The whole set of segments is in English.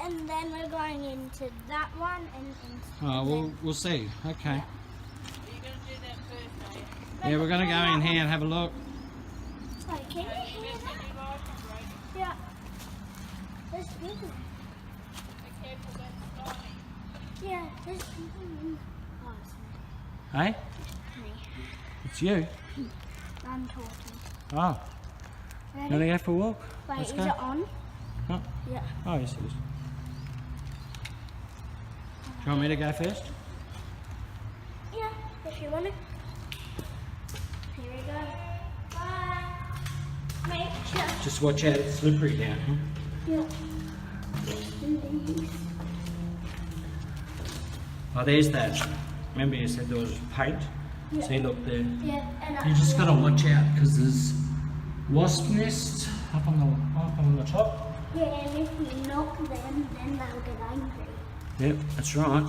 and then we're going into that one and Oh, we'll see. Okay. Yeah. Yeah, we're going to go in here and have a look. Wait, can you hear that? Yeah. There's people. Yeah, there's people. Oh, it's me. Hey? Me. It's you. I'm talking. Oh. You Ready? want to go for a walk? Wait, Let's is go. it on? Huh? Yeah. Oh, yes it is. Do you want me to go first? Yeah, if you want to. Here we go. Bye. Make sure. Just watch out, it's slippery down here. Yeah. Oh, there's that. Remember you said there was paint? Yeah. See, look there. Yeah, and You just got to watch out because there's wasp nests up on the top. Yeah, and if we knock them, then they'll get angry. Yep, that's right.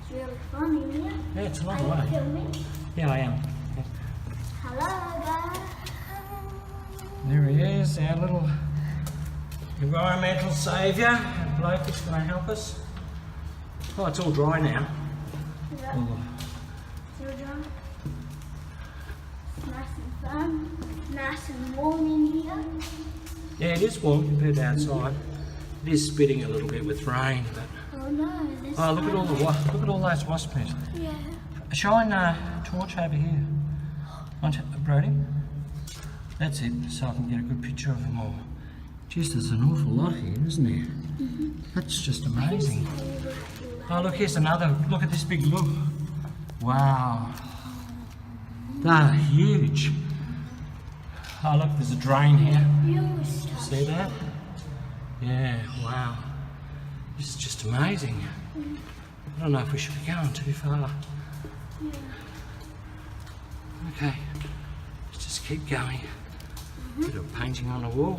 It's really funny, isn't it? Yeah, it's a long Are you way. filming? Yeah, I am. Okay. Hello, guys. There he is, our little environmental saviour. That bloke is going to help us. Oh, it's all dry now. Yeah. Oh. Still dry. It's nice and fun. Nice and warm in here. Yeah, it is warm compared to outside. It is spitting a little bit with rain, but Oh no, there's oh, look at all the look at all those wasp nests. Yeah. Shine torch over here. Brody. That's it, so I can get a good picture of them all. Jeez, there's an awful lot here, isn't there? That's just amazing. Oh, look, here's another. Look at this big look. Wow. They're huge. Oh, look, there's a drain here. See that? Yeah, wow. This is just amazing. I don't know if we should be going too far. Okay, let's just keep going. Bit of painting on the wall.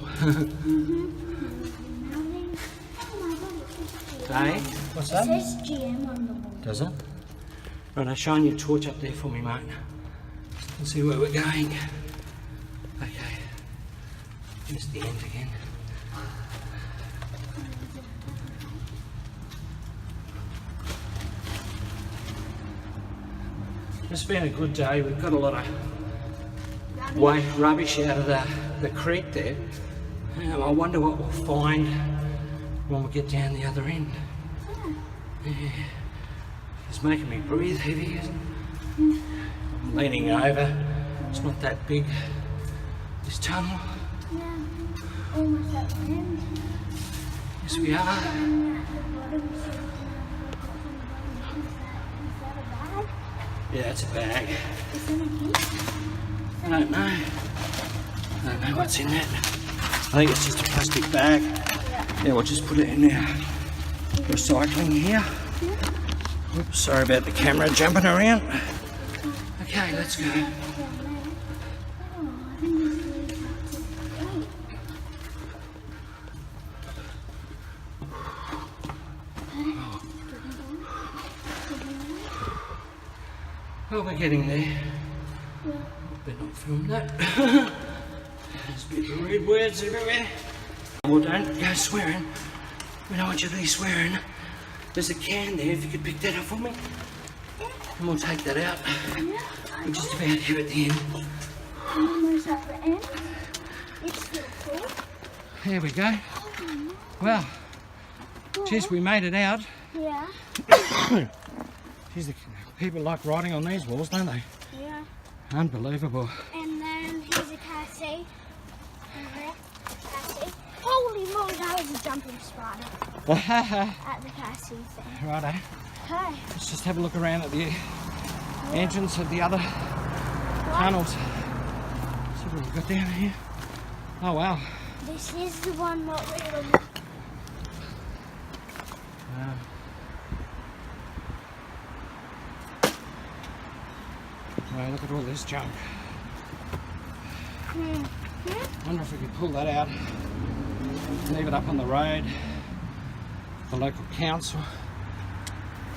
Hey, what's that? It says GM on the wall. Does it? Right, now shine your torch up there for me, mate. Let's see where we're going. Okay, here's the end again. It's been a good day. We've got a lot of rubbish out of the creek there. I wonder what we'll find when we get down the other end. Yeah. It's making me breathe heavy, isn't it? I'm leaning over. It's not that big, this tunnel. Yeah, almost at the end. Yes, we are. Is that a bag? Yeah, it's a bag. Is there a key? I don't know. I don't know what's in that. I think it's just a plastic bag. Yeah, we'll just put it in our recycling here. Oops, sorry about the camera jumping around. Okay, let's go. Well, we're getting there. Better not film that. There's a bit of red words everywhere. Well, don't go swearing. We don't want you to be swearing. There's a can there, if you could pick that up for me. And we'll take that out. We're just about here at the end. Almost at the end. It's still full. There we go. Well, geez, we made it out. Yeah. Geez, the people like writing on these walls, don't they? Yeah. Unbelievable. And then here's a Cassie. Cassie. Holy moly, that was a jumping spider at the Cassie thing. Righto. Okay. Let's just have a look around at the entrance of the other tunnels. See what we've got down here. Oh wow. This is the one what we were. Wow. Well, look at all this junk. Wonder if we could pull that out, leave it up on the road, the local council.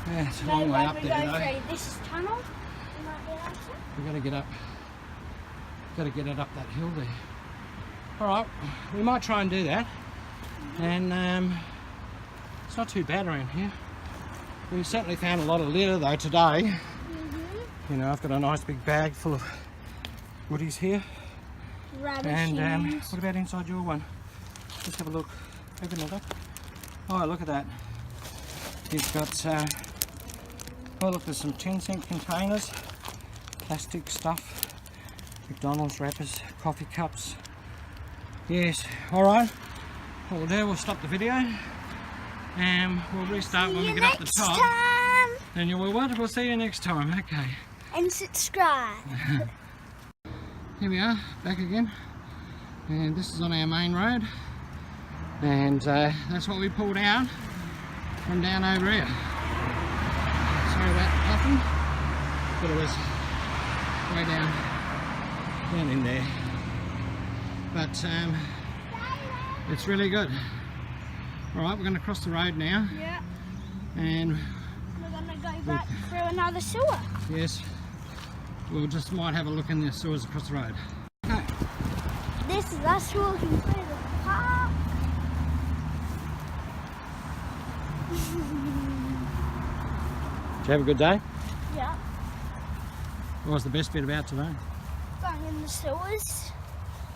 Yeah, it's a long way up there though. This tunnel, you might be able to. We've got to get up. Got to get it up that hill there. All right, we might try and do that. And it's not too bad around here. We certainly found a lot of litter though today. You know, I've got a nice big bag full of woodies here. Rubbish. And what about inside your one? Let's have a look. Open it up. Oh, look at that. You've got, oh look, there's some 10-cent containers, plastic stuff, McDonald's wrappers, coffee cups. Yes, alright. What we'll do, we'll stop the video and we'll restart when we get up the top. And you will what? We'll see you next time, okay. And subscribe. Here we are, back again. And this is on our main road. And that's what we pulled out from down over here. Sorry about the puffing, but it was way down in there. But it's really good. Alright, we're going to cross the road now. Yeah. And we're going to go back through another sewer. Yes. We'll just might have a look in the sewers across the road. Okay. This is us walking through the park. Did you have a good day? Yeah. What was the best bit about today? Going in the sewers.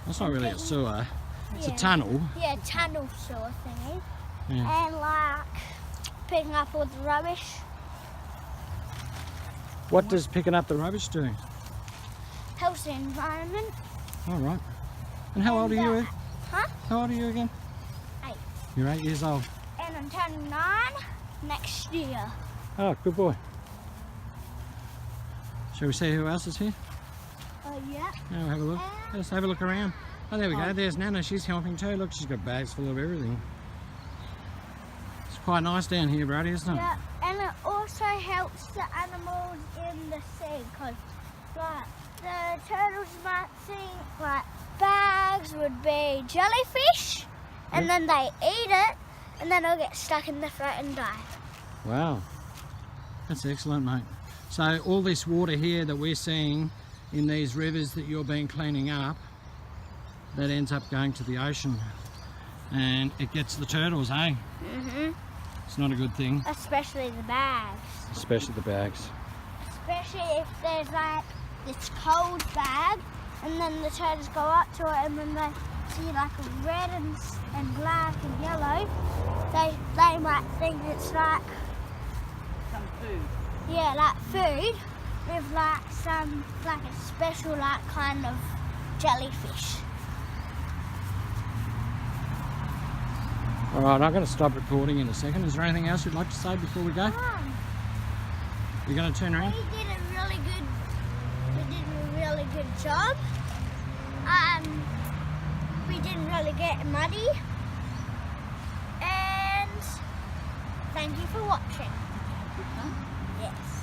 That's not really a sewer. It's Yeah. a tunnel. Yeah, tunnel sewer thingy. Yeah. And like picking up all the rubbish. What does picking up the rubbish do? Helps the environment. All right. And how old are you? Huh? How old are you again? 8. You're 8 years old. And I'm turning 9 next year. Oh, good boy. Shall we see who else is here? Oh yeah. Yeah, we'll have a look. Let's have a look around. Oh, there we go. There's Nana. She's helping too. Look, she's got bags full of everything. It's quite nice down here, Brody, isn't it? Yeah, and it also helps the animals in the sea because like the turtles might think like bags would be jellyfish and then they eat it and then it'll get stuck in the throat and die. Wow. That's excellent, mate. So all this water here that we're seeing in these rivers that you've been cleaning up, that ends up going to the ocean and it gets the turtles, eh? It's not a good thing. Especially the bags. Especially the bags. Especially if there's like this cold bag and then the turtles go up to it and then they see like a red and black and yellow, they might think it's like Some food. yeah, like food with like some like a special like kind of jellyfish. Alright, I'm going to stop recording in a second. Is there anything else you'd like to say before we go? You're going to turn around? We did a really good job. We didn't really get muddy. And thank you for watching. Yes.